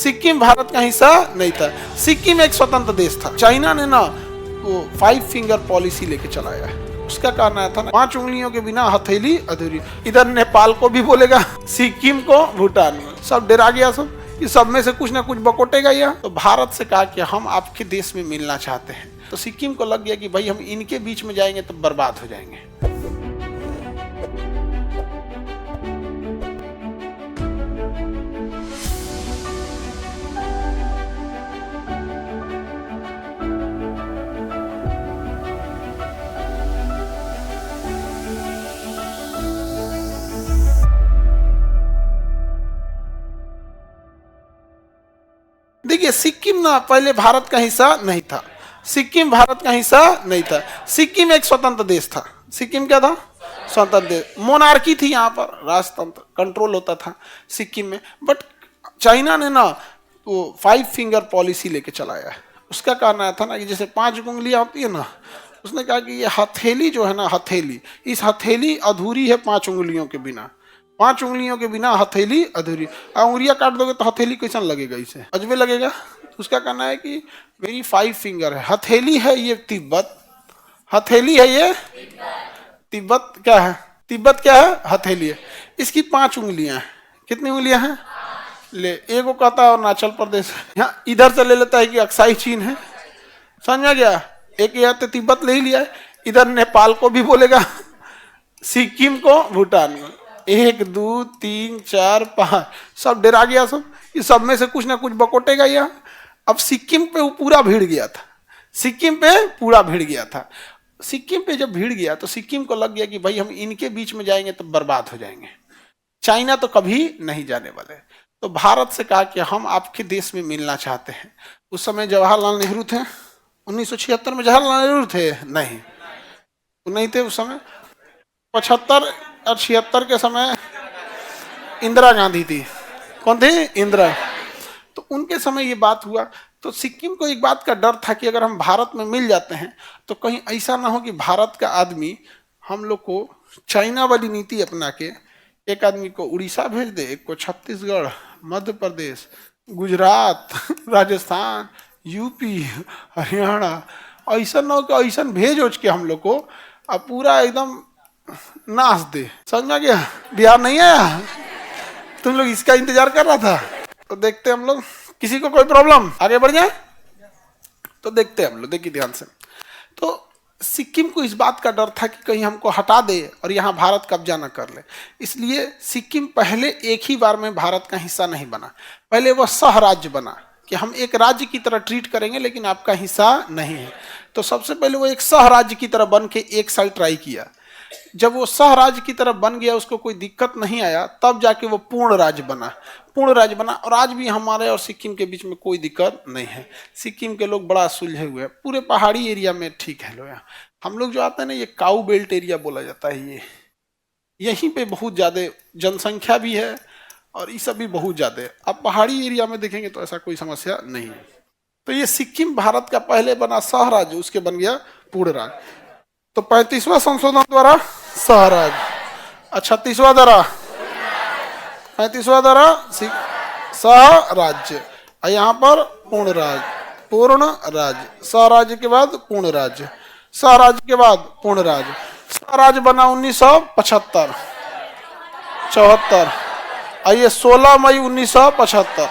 सिक्किम भारत का हिस्सा नहीं था। सिक्किम एक स्वतंत्र देश था। चाइना ने ना वो 5 फिंगर पॉलिसी लेके चलाया है। उसका कारण आया था ना, 5 उंगलियों के बिना हथेली अधूरी। इधर नेपाल को भी बोलेगा, सिक्किम को, भूटान में, सब डरा गया सब। इस सब में से कुछ ना कुछ बकोटेगा यह। तो भारत से कहा कि हम आपके देश में मिलना चाहते हैं। तो सिक्किम को लग गया कि भाई हम इनके बीच में जाएंगे तो बर्बाद हो जाएंगे। देखिए, सिक्किम ना पहले भारत का हिस्सा नहीं था। सिक्किम भारत का हिस्सा नहीं था। सिक्किम एक स्वतंत्र देश था। सिक्किम क्या था? स्वतंत्र देश। मोनार्की थी यहाँ पर, राजतंत्र कंट्रोल होता था सिक्किम में। बट चाइना ने ना वो 5 फिंगर पॉलिसी लेके चलाया है। उसका कारण आया था ना कि जैसे 5 उंगलियां होती है ना, उसने कहा कि ये हथेली जो है ना, हथेली, इस हथेली अधूरी है 5 उंगलियों के बिना। 5 उंगलियों के बिना हथेली अधूरी। उंगलियां काट दोगे तो हथेली कैसा लगेगा? इसे अजबे लगेगा। उसका कहना है कि मेरी 5 फिंगर है। हथेली है ये तिब्बत, हथेली है ये तिब्बत। क्या है? तिब्बत क्या है? हथेली है। इसकी 5 उंगलियां हैं। कितनी उंगलियां हैं? ले, एक को कहता है अरुणाचल प्रदेश, यहाँ इधर से ले लेता है कि अक्साई चीन है। समझ में गया? एक यहाँ तो तिब्बत ले ही लिया है, इधर नेपाल को भी बोलेगा, सिक्किम को, भूटान को। 1 2 3 4 5 सब डरा गया सब। इस सब में से कुछ ना कुछ बकोटेगा यह। अब सिक्किम पे वो पूरा भिड़ गया था। सिक्किम पे पूरा भिड़ गया था। सिक्किम पे जब भिड़ गया तो सिक्किम को लग गया कि भाई हम इनके बीच में जाएंगे तो बर्बाद हो जाएंगे। चाइना तो कभी नहीं जाने वाले। तो भारत से कहा कि हम आपके देश में मिलना चाहते हैं। उस समय जवाहरलाल नेहरू थे। 1976 में जवाहरलाल नेहरू थे? नहीं, वो नहीं थे उस समय। 75 और 76 के समय इंदिरा गांधी थी। कौन थी? इंदिरा। तो उनके समय ये बात हुआ तो सिक्किम को एक बात का डर था कि अगर हम भारत में मिल जाते हैं तो कहीं ऐसा ना हो कि भारत का आदमी हम लोग को चाइना वाली नीति अपना के एक आदमी को उड़ीसा भेज दे, एक को छत्तीसगढ़, मध्य प्रदेश, गुजरात, राजस्थान, यूपी, हरियाणा, ऐसा ना हो कि ऐसा भेज उच के हम लोग को अब पूरा एकदम नाच दे। समझ में गया? बिहार नहीं आया? तुम लोग इसका इंतजार कर रहा था। तो देखते हम लोग, किसी को कोई प्रॉब्लम, आगे बढ़ जाए तो देखते हम लोग। देखिए ध्यान से। तो सिक्किम को इस बात का डर था कि कहीं हमको हटा दे और यहाँ भारत कब्जा न कर ले। इसलिए सिक्किम पहले एक ही बार में भारत का हिस्सा नहीं बना। पहले वह सह राज्य बना कि हम एक राज्य की तरह ट्रीट करेंगे लेकिन आपका हिस्सा नहीं है। तो सबसे पहले वो एक सह राज्य की तरह बन के एक साल ट्राई किया। जब वो सह राज्य की तरफ बन गया, उसको कोई दिक्कत नहीं आया, तब जाके वो पूर्ण राज्य बना। पूर्ण राज्य बना और आज भी हमारे और सिक्किम के बीच में कोई दिक्कत नहीं है। सिक्किम के लोग बड़ा सुलझे हुए हैं। पूरे पहाड़ी एरिया में ठीक है लोग। हम लोग जो आते हैं ना, ये काऊ बेल्ट एरिया बोला जाता है। ये यहीं पे बहुत ज़्यादा जनसंख्या भी है और ये सब भी बहुत ज़्यादा है। अब पहाड़ी एरिया में देखेंगे तो ऐसा कोई समस्या नहीं है। तो ये सिक्किम भारत का पहले बना सह राज्य, उसके बन गया पूर्ण राज्य। तो 35वां संशोधन द्वारा सह राज्य, 36वां द्वारा, 35वां द्वारा सह राज्य, और यहाँ पर पूर्ण राज्य। पूर्ण राज्य, सह राज्य के बाद पूर्ण राज्य, सह राज्य के बाद पूर्ण राज्य। सह राज्य बना 1975 74, और ये 16 मई 1975,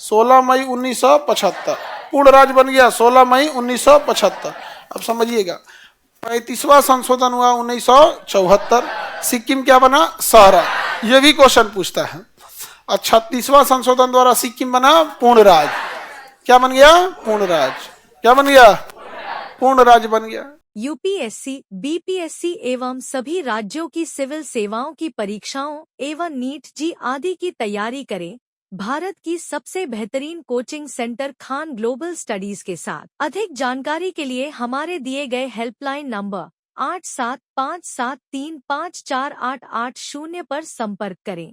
16 मई 1975 पूर्ण राज्य बन गया। 16 मई 1975। अब समझिएगा, 35वां संशोधन हुआ 1974, सिक्किम क्या बना? सह राज्य। ये भी क्वेश्चन पूछता है। और 36वां संशोधन द्वारा सिक्किम बना पूर्ण राज्य। क्या बन गया? पूर्ण राज्य। क्या बन गया? पूर्ण राज्य बन गया। यूपीएससी, बीपीएससी एवं सभी राज्यों की सिविल सेवाओं की परीक्षाओं एवं नीट जी आदि की तैयारी करें भारत की सबसे बेहतरीन coaching centre Khan global studies के साथ। अधिक जानकारी के लिए हमारे दिए गए हेल्पलाइन नंबर 8757354880 पर संपर्क करें।